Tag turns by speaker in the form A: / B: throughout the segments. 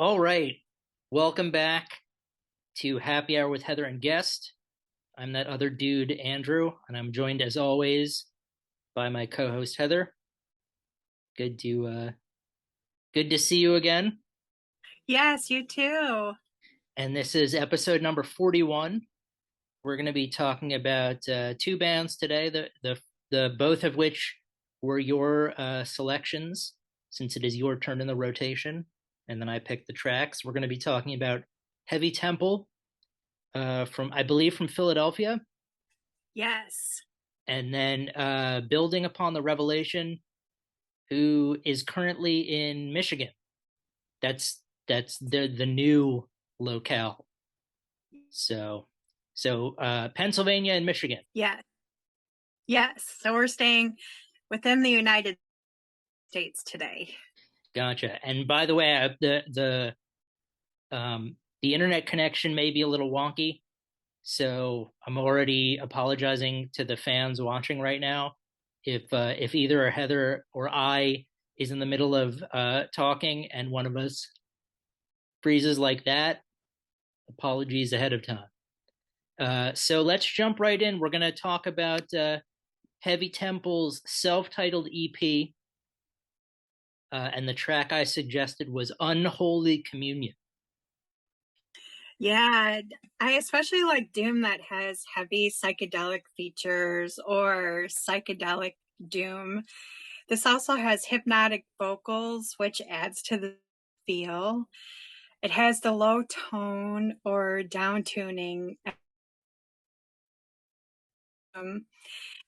A: All right. Welcome back to Happy Hour with Heather and Guest. I'm that other dude, Andrew, and I'm joined as always by my co-host Heather. Good to good to see you again.
B: Yes, you too.
A: And this is episode number 41. We're going to be talking about two bands today, the both of which were your selections since it is your turn in the rotation, and then I picked the tracks. We're going to be talking about Heavy Temple from I believe from Philadelphia,
B: Yes.
A: and then building upon the Revelation, who is currently in Michigan. That's the new locale. So Pennsylvania and Michigan.
B: Yes. Yes. So we're staying within the United States today.
A: Gotcha. And by the way, the internet connection may be a little wonky, so I'm already apologizing to the fans watching right now. If either Heather or I is in the middle of talking and one of us freezes like that, apologies ahead of time. So let's jump right in. We're going to talk about Heavy Temple's self-titled EP, and the track I suggested was Unholy Communion.
B: Yeah, I especially like doom that has heavy psychedelic features or psychedelic doom. This also has hypnotic vocals, which adds to the feel. It has the low tone or down tuning, and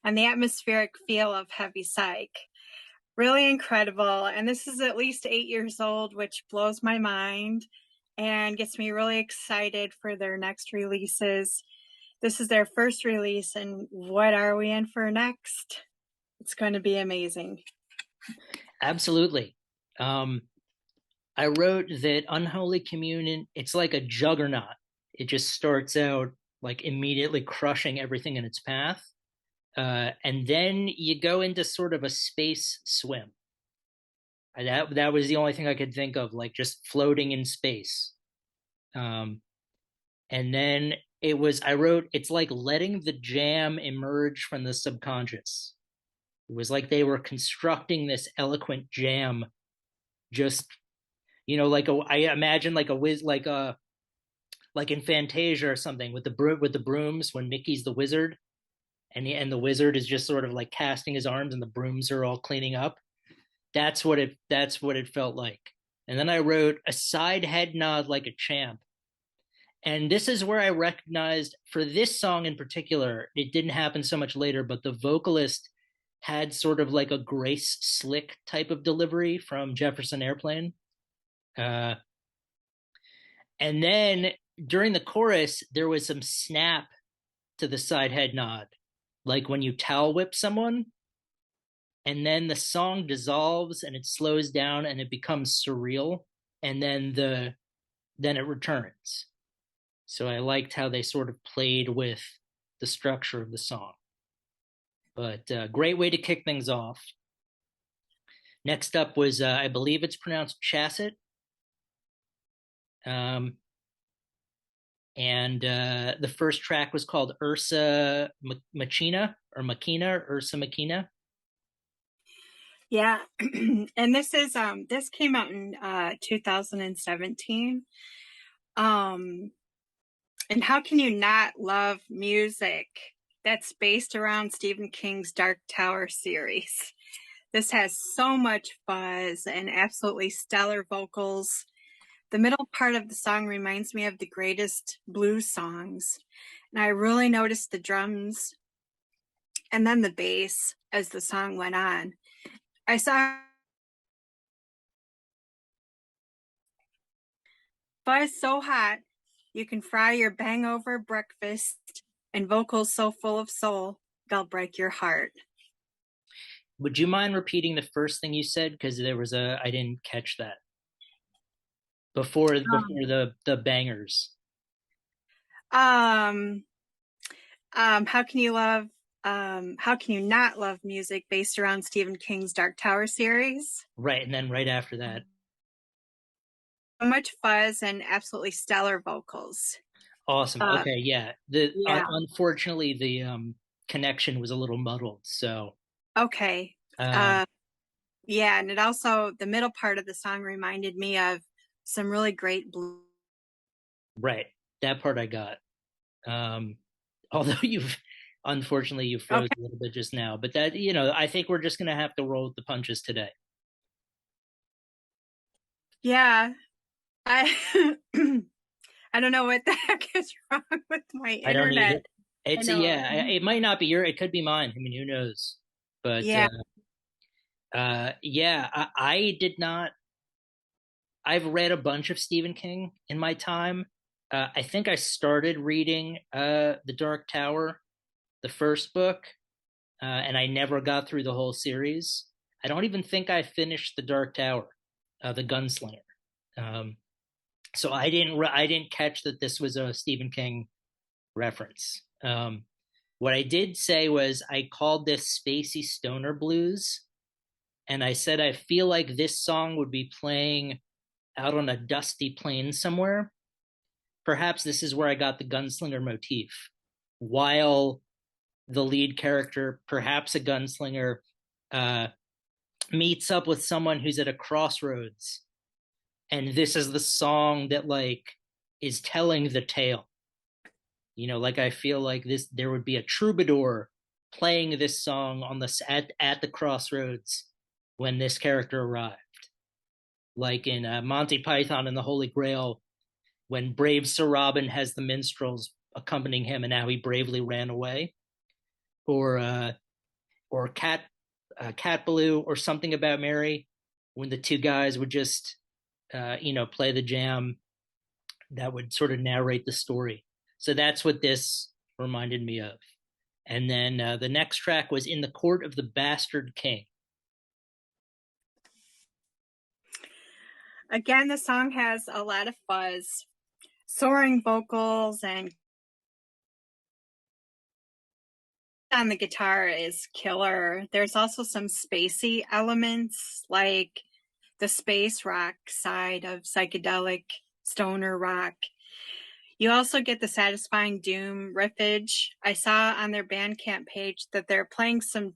B: the atmospheric feel of heavy psych. Really incredible. And this is at least 8 years old, which blows my mind and gets me really excited for their next releases. This is their first release, and what are we in for next? It's going to be amazing.
A: Absolutely. I wrote that Unholy Communion, it's like a juggernaut. It just starts out like immediately crushing everything in its path. And then you go into sort of a space swim. That was the only thing I could think of, like just floating in space. Um, and then I wrote, it's like letting the jam emerge from the subconscious. It was like they were constructing this eloquent jam, just I imagine like a whiz, like in Fantasia or something with the brooms when Mickey's the wizard, and the wizard is just sort of like casting his arms and the brooms are all cleaning up. That's what it felt like. And then I wrote a side head nod like a champ. And this is where I recognized for this song in particular, it didn't happen so much later, but the vocalist had sort of like a Grace Slick type of delivery from Jefferson Airplane. Uh, and then during the chorus, there was some snap to the side head nod, like when you towel whip someone, and then the song dissolves and it slows down and it becomes surreal, and then it returns. So I liked how they sort of played with the structure of the song. But great way to kick things off. Next up was, I believe it's pronounced Chasset. Um, and the first track was called Ursa Machina or Machina, Ursa Machina.
B: Yeah. And this came out in 2017. And how can you not love music that's based around Stephen King's Dark Tower series? This has so much buzz and absolutely stellar vocals. The middle part of the song reminds me of the greatest blues songs. And I really noticed the drums and then the bass as the song went on. I saw buzz so hot you can fry your bang over breakfast, and vocals so full of soul they'll break your heart.
A: Would you mind repeating the first thing you said? Because I didn't catch that before the bangers.
B: Um, how can you love? How can you not love music based around Stephen King's Dark Tower series?
A: Right, and then right after that.
B: much fuzz and absolutely stellar vocals.
A: Awesome.
B: Uh,
A: Okay, yeah. The
B: yeah.
A: unfortunately the connection was a little muddled. So,
B: Okay.
A: um
B: Uh, yeah, and it also the middle part of the song reminded me of some really great blue.
A: right. That part I got. Um although you've unfortunately you froze
B: Okay.
A: a little bit just now, but that, I think we're just going to have to roll with the punches today.
B: Yeah. I I don't know what the heck is wrong with my
A: I don't need it.
B: internet. I
A: It's
B: know.
A: yeah, it might not be it could be mine. I mean, who knows? But
B: Yeah.
A: yeah, I did not. I've read a bunch of Stephen King in my time. I think I started reading The Dark Tower, the first book, and I never got through the whole series. I don't even think I finished The Dark Tower, the Gunslinger. Um, so I didn't catch that this was a Stephen King reference. What I did say was I called this spacey stoner blues, and I said I feel like this song would be playing out on a dusty plain somewhere. Perhaps this is where I got the gunslinger motif. While the lead character, perhaps a gunslinger, uh, meets up with someone who's at a crossroads, and this is the song that like is telling the tale. Like I feel like this there would be a troubadour playing this song on at the crossroads when this character arrived, like in Monty Python and the Holy Grail, when brave Sir Robin has the minstrels accompanying him, and now he bravely ran away, or Cat Ballou, or something about Mary, when the two guys would just play the jam that would sort of narrate the story. So that's what this reminded me of. And then the next track was In the Court of the Bastard King.
B: Again, the song has a lot of fuzz, soaring vocals, and on the guitar is killer. There's also some spacey elements, like the space rock side of psychedelic stoner rock. You also get the satisfying doom riffage. I saw on their Bandcamp page that they're playing some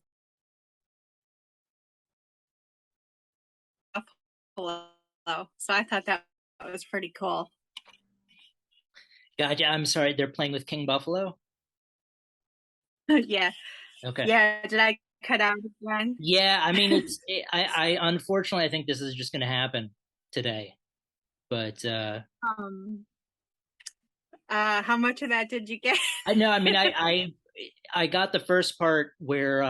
B: Buffalo, so I thought that was pretty cool.
A: Gotcha. I'm sorry, they're playing with King Buffalo.
B: Yeah,
A: Okay.
B: yeah. Did I cut out again?
A: Yeah, I mean I unfortunately I think this is just going to happen today. But
B: Um, how much of that did you get?
A: I know. I mean, I got the first part where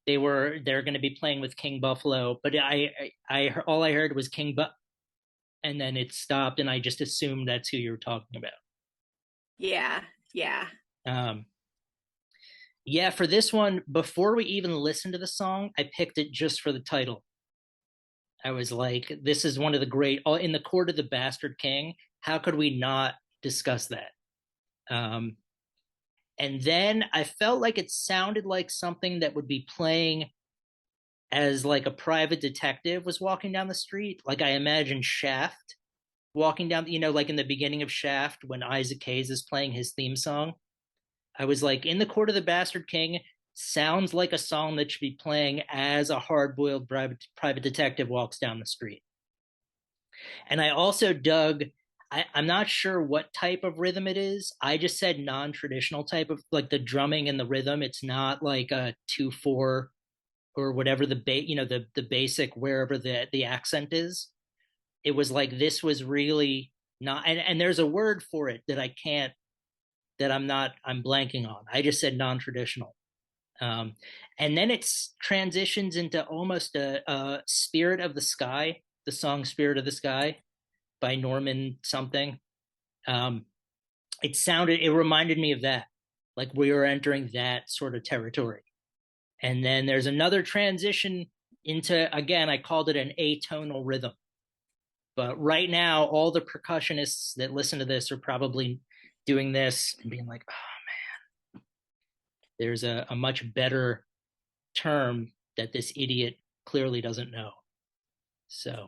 A: they're going to be playing with King Buffalo, but all I heard was and then it stopped, and I just assumed that's who you were talking about.
B: Yeah, yeah.
A: Um, yeah, for this one, before we even listened to the song, I picked it just for the title. I was like, this is one of the great, In the Court of the Bastard King. How could we not discuss that? Um, and then I felt like it sounded like something that would be playing as like a private detective was walking down the street. Like I imagine Shaft walking down, like in the beginning of Shaft when Isaac Hayes is playing his theme song. I was like, In the Court of the Bastard King sounds like a song that should be playing as a hard-boiled private detective walks down the street. And I also dug, I'm not sure what type of rhythm it is. I just said non-traditional type of, like, the drumming and the rhythm. It's not like a 2/4 or whatever the basic wherever the accent is. It was like this was really not, and there's a word for it that I can't that I'm blanking on. I just said non-traditional. Um, and then it transitions into almost a Spirit of the Sky, the song Spirit of the Sky by Norman something. Um, it reminded me of that, like we were entering that sort of territory. And then there's another transition into, again, I called it an atonal rhythm. But right now, all the percussionists that listen to this are probably doing this and being like, oh, there's a much better term that this idiot clearly doesn't know. So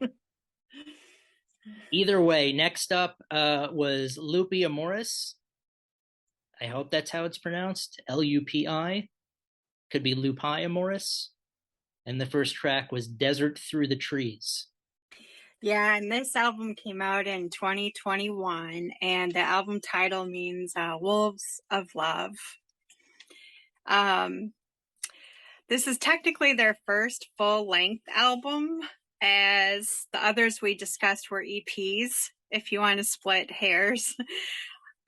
A: Either way, next up was Lupi Amoris. I hope that's how it's pronounced. Lupi. Could be Lupi Amoris. And the first track was Desert Through the Trees.
B: Yeah, and this album came out in 2021, and the album title means Wolves of Love. Um, this is technically their first full length album, as the others we discussed were EPs, if you want to split hairs.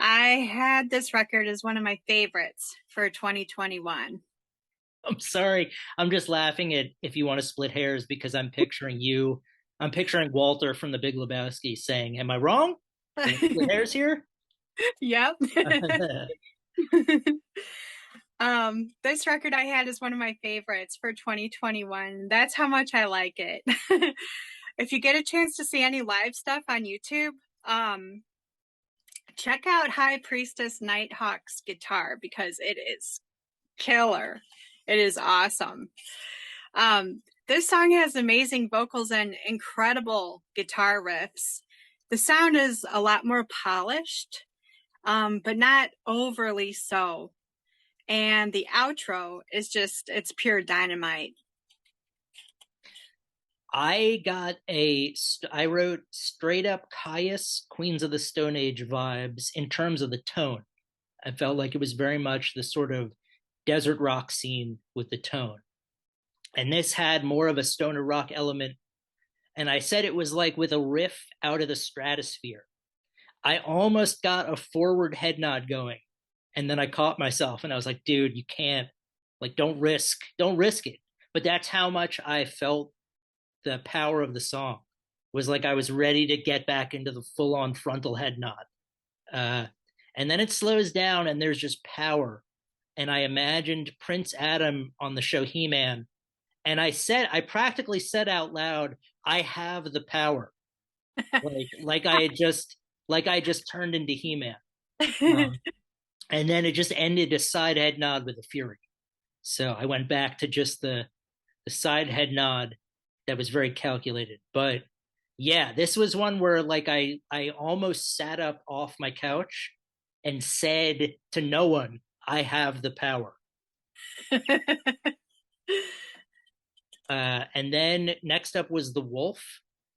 B: I had this record as one of my favorites for 2021.
A: I'm sorry. I'm just laughing at if you want to split hairs because I'm picturing you. I'm picturing Walter from the Big Lebowski saying, "Am I wrong? Do we split hairs here?"
B: Yep. This record I had is one of my favorites for 2021. That's how much I like it. If you get a chance to see any live stuff on YouTube, check out High Priestess Nighthawk's guitar because it is killer. It is awesome. This song has amazing vocals and incredible guitar riffs. The sound is a lot more polished, but not overly so. And the outro is just, it's pure dynamite.
A: I wrote straight up Caius, Queens of the Stone Age vibes in terms of the tone. I felt like it was very much the sort of desert rock scene with the tone. And this had more of a stoner rock element. And I said it was like with a riff out of the stratosphere. I almost got a forward head nod going. And then I caught myself and I was like, dude, you can't, like, don't risk it. But that's how much I felt the power of the song was like I was ready to get back into the full on frontal head nod. Uh, and then it slows down and there's just power. And I imagined Prince Adam on the show He Man. And I practically said out loud, I have the power. Like I just turned into He Man. Um, and then it just ended a side head nod with a fury. So I went back to just the side head nod that was very calculated. But yeah, this was one where like I almost sat up off my couch and said to no one, I have the power. And then next up was The Wolf,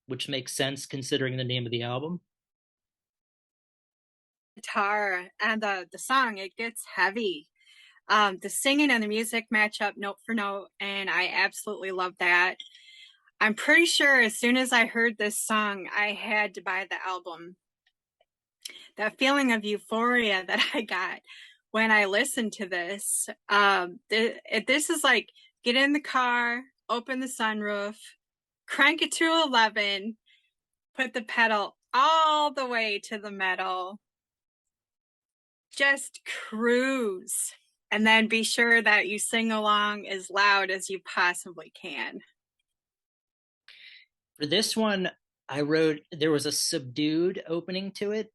A: which makes sense considering the name of the album.
B: Guitar and the song, it gets heavy. The singing and the music match up note for note, and I absolutely love that. I'm pretty sure as soon as I heard this song, I had to buy the album. That feeling of euphoria that I got when I listened to this, this is like get in the car, open the sunroof, crank it to 11, put the pedal all the way to the metal, just cruise, and then be sure that you sing along as loud as you possibly can.
A: For this one, I wrote there was a subdued opening to it.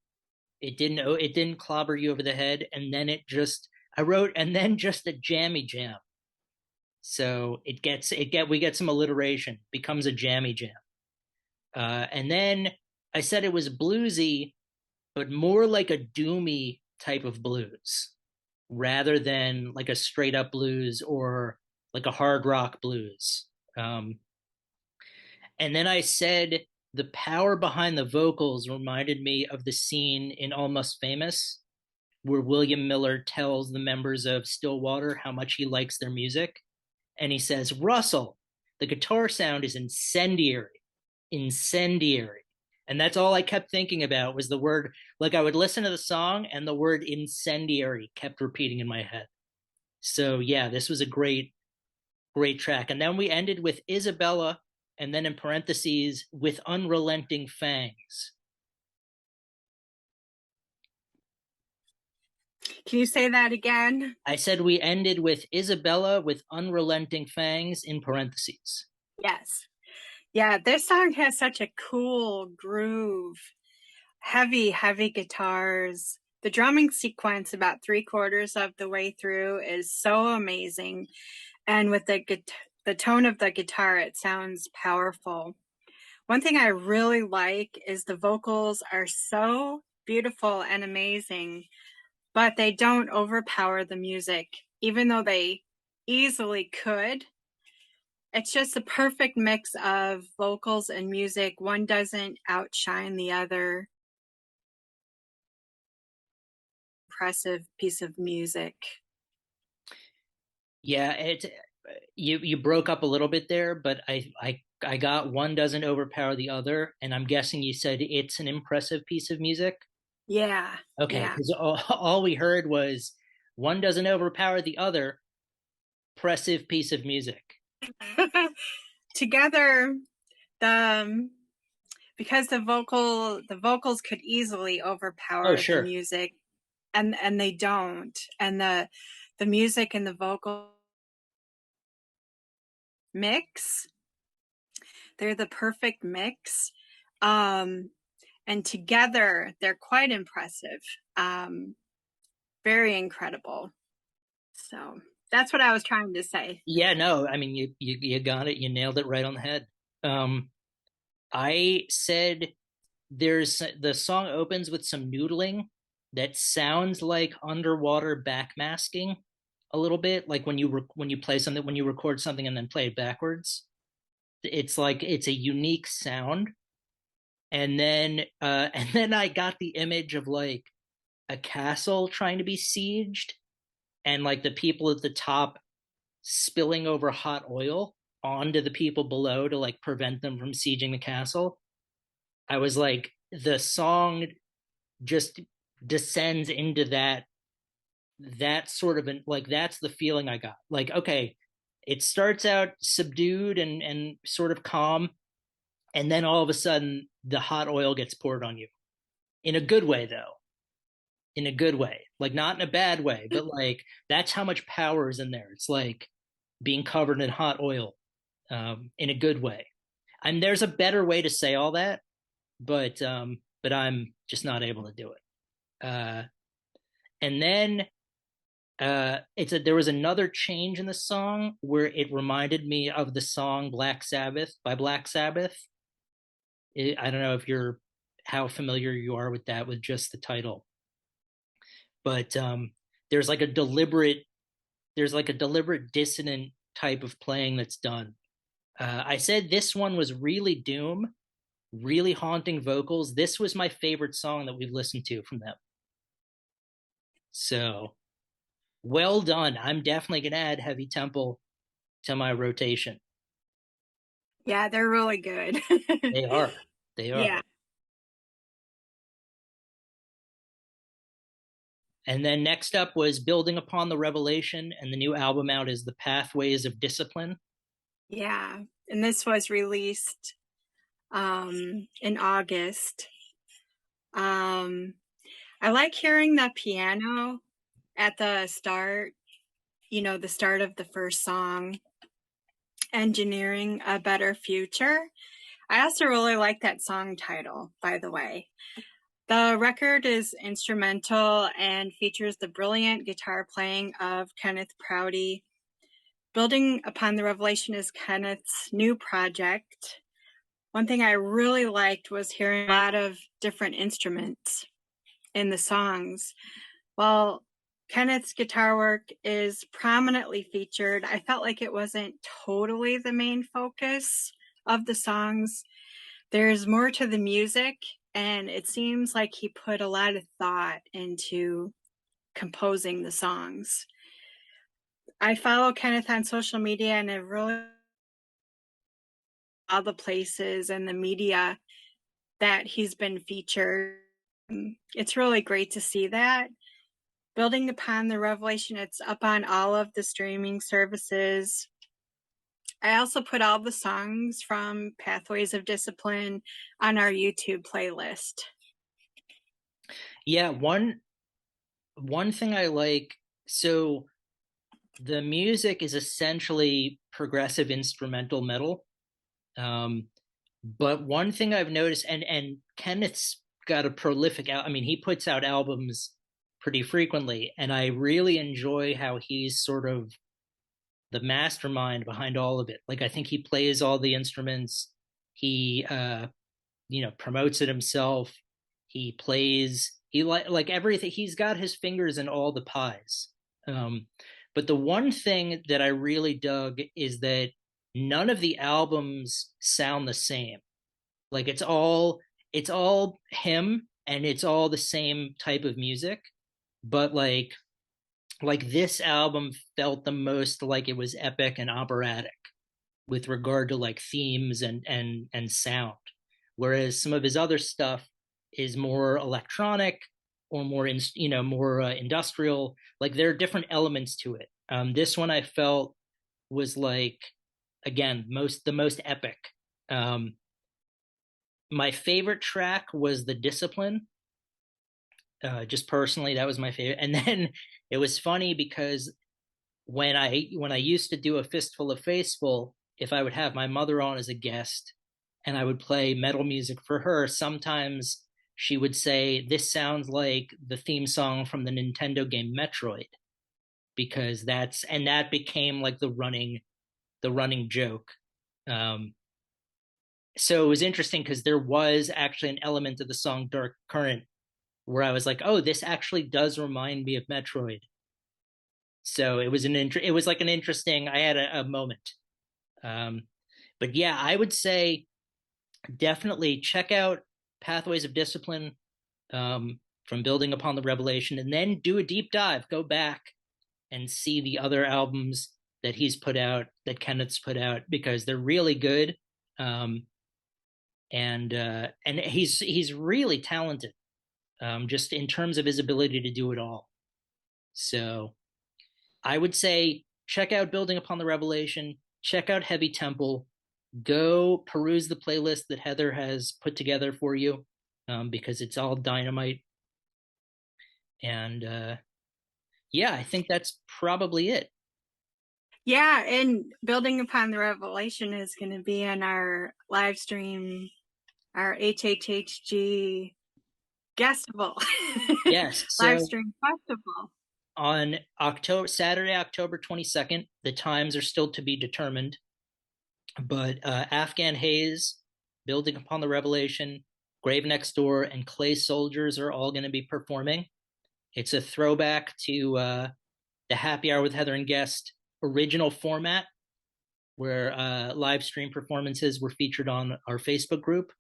A: It didn't clobber you over the head, and then I wrote and then just a jammy jam. So we get some alliteration, becomes a jammy jam. And then I said it was bluesy, but more like a doomy type of blues rather than like a straight up blues or like a hard rock blues. And then I said the power behind the vocals reminded me of the scene in Almost Famous where William Miller tells the members of Stillwater how much he likes their music. And he says, Russell, the guitar sound is incendiary, incendiary. And that's all I kept thinking about was the word, like I would listen to the song and the word incendiary kept repeating in my head. So yeah, this was a great track. And then we ended with Isabella, and then in parentheses, with unrelenting fangs.
B: Can you say that again?
A: I said we ended with Isabella with unrelenting fangs in parentheses.
B: Yes. Yeah, this song has such a cool groove. Heavy, heavy guitars. The drumming sequence about 3/4 of the way through is so amazing. And with the tone of the guitar, it sounds powerful. One thing I really like is the vocals are so beautiful and amazing, but they don't overpower the music, even though they easily could. It's just a perfect mix of vocals and music. One doesn't outshine the other. Impressive piece of music.
A: Yeah, it you broke up a little bit there, but I got one doesn't overpower the other, and I'm guessing you said it's an impressive piece of music.
B: Yeah,
A: Okay,
B: yeah.
A: because all we heard was one doesn't overpower the other, impressive piece of music.
B: Together, the because the vocals could easily
A: Oh,
B: overpower the
A: sure.
B: music, and they don't. And the music and the vocal mix, they're the perfect mix. Um, and together, they're quite impressive. Um, very incredible. So that's what I was trying to say.
A: Yeah, no, I mean you got it. You nailed it right on the head. Um, I said there's the song opens with some noodling that sounds like underwater backmasking a little bit, like when you play something when you record something and then play it backwards. It's like it's a unique sound. And then I got the image of like a castle trying to be sieged and like the people at the top spilling over hot oil onto the people below to like prevent them from sieging the castle. I was like, the song just descends into that sort of an like that's the feeling I got. Like, okay, it starts out subdued and sort of calm, and then all of a sudden the hot oil gets poured on you. In a good way though. In a good way. Like not in a bad way, but like that's how much power is in there. It's like being covered in hot oil, in a good way. And there's a better way to say all that, but I'm just not able to do it. And then there was another change in the song where it reminded me of the song Black Sabbath by Black Sabbath. I don't know if you're how familiar you are with that with just the title, but there's like a deliberate there's like a deliberate dissonant type of playing that's done. I said this one was really doom, really haunting vocals. This was my favorite song that we've listened to from them. So well done. I'm definitely gonna add Heavy Temple to my rotation.
B: Yeah, they're really good.
A: They are. They
B: Yeah.
A: are. And then next up was Building Upon the Revelation, and the new album out is The Pathways of Discipline.
B: Yeah. And this was released in August. Um, I like hearing the piano at the start, the start of the first song, Engineering a Better Future. I also really like that song title, by the way. The record is instrumental and features the brilliant guitar playing of Kenneth Prouty. Building Upon the Revelation is Kenneth's new project. One thing I really liked was hearing a lot of different instruments in the songs. While Kenneth's guitar work is prominently featured, I felt like it wasn't totally the main focus of the songs. There's more to the music, and it seems like he put a lot of thought into composing the songs. I follow Kenneth on social media and have really all the places and the media that he's been featured. It's really great to see that. Building Upon the Revelation, it's up on all of the streaming services. I also put all the songs from Pathways of Discipline on our YouTube playlist.
A: Yeah, one thing I like, so the music is essentially progressive instrumental metal. Um, but one thing I've noticed, and Kenneth's got a prolific, I mean, he puts out albums pretty frequently, and I really enjoy how he's sort of the mastermind behind all of it. Like I think he plays all the instruments. He promotes it himself. He plays, he like everything. He's got his fingers in all the pies. Um, but the one thing that I really dug is that none of the albums sound the same. Like it's all him and it's all the same type of music, but like this album felt the most like it was epic and operatic with regard to like themes and sound, whereas some of his other stuff is more electronic or more more industrial. Like there are different elements to it. This one I felt was like, again, the most epic. um my favorite track was The Discipline. Just personally, that was my favorite. And then it was funny because when I used to do a Fistful of Faithful, if I would have my mother on as a guest and I would play metal music for her, sometimes she would say, "This sounds like the theme song from the Nintendo game Metroid," because that became like the running joke. Um, so it was interesting because there was actually an element of the song Dark Current where I was like, "Oh, this actually does remind me of Metroid." So it was like an interesting. I had a moment. Um, but yeah, I would say definitely check out Pathways of Discipline, from Building Upon the Revelation, and then do a deep dive. Go back and see the other albums that he's put out, that Kenneth's put out, because they're really good. Um, and he's really talented, just in terms of his ability to do it all. So I would say check out Building Upon the Revelation, check out Heavy Temple, go peruse the playlist that Heather has put together for you, because it's all dynamite. And yeah, I think that's probably it.
B: Yeah, and Building Upon the Revelation is going to be on our live stream, our HHHG Festival,
A: Yes.
B: live
A: So
B: stream festival.
A: on Saturday, October 22nd, the times are still to be determined, but Afghan Haze, Building Upon the Revelation, Grave Next Door, and Clay Soldiers are all going to be performing. It's a throwback to the Happy Hour with Heather and Guest original format, where live stream performances were featured on our Facebook group.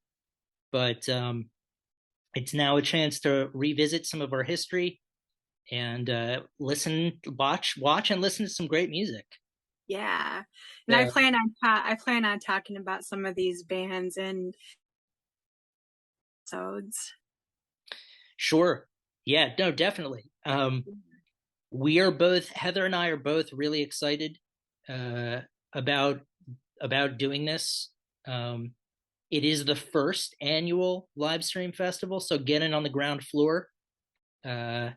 A: But it's now a chance to revisit some of our history and watch, and listen to some great music.
B: Yeah, and
A: So,
B: I plan on talking about some of these bands and episodes.
A: sure, yeah, no, definitely. We are both Heather and I are both really excited uh, about doing this. Um, it is the first annual live stream festival, so get in on the ground floor. Uh,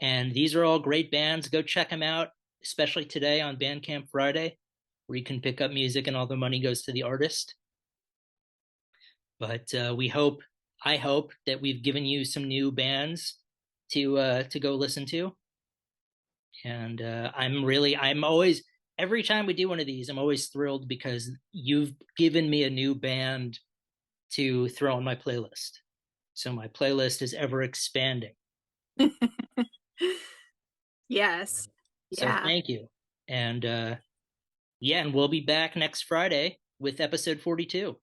A: and these are all great bands. Go check them out, especially today on Bandcamp Friday, where you can pick up music and all the money goes to the artist. But I hope that we've given you some new bands to go listen to. And I'm always, every time we do one of these, I'm always thrilled because you've given me a new band to throw on my playlist. So my playlist is ever expanding.
B: Yes.
A: So
B: Yeah.
A: thank you. And yeah, and we'll be back next Friday with episode 42.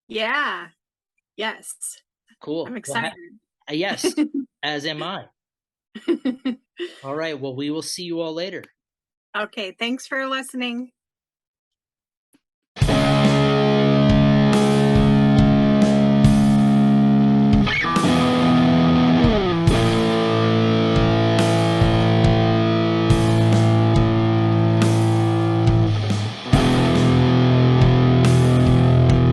B: Yeah. Yes. I'm
A: Cool. Well,
B: excited.
A: yes, as am I. All right. Well, we will see you all later.
B: Okay. Thanks for listening.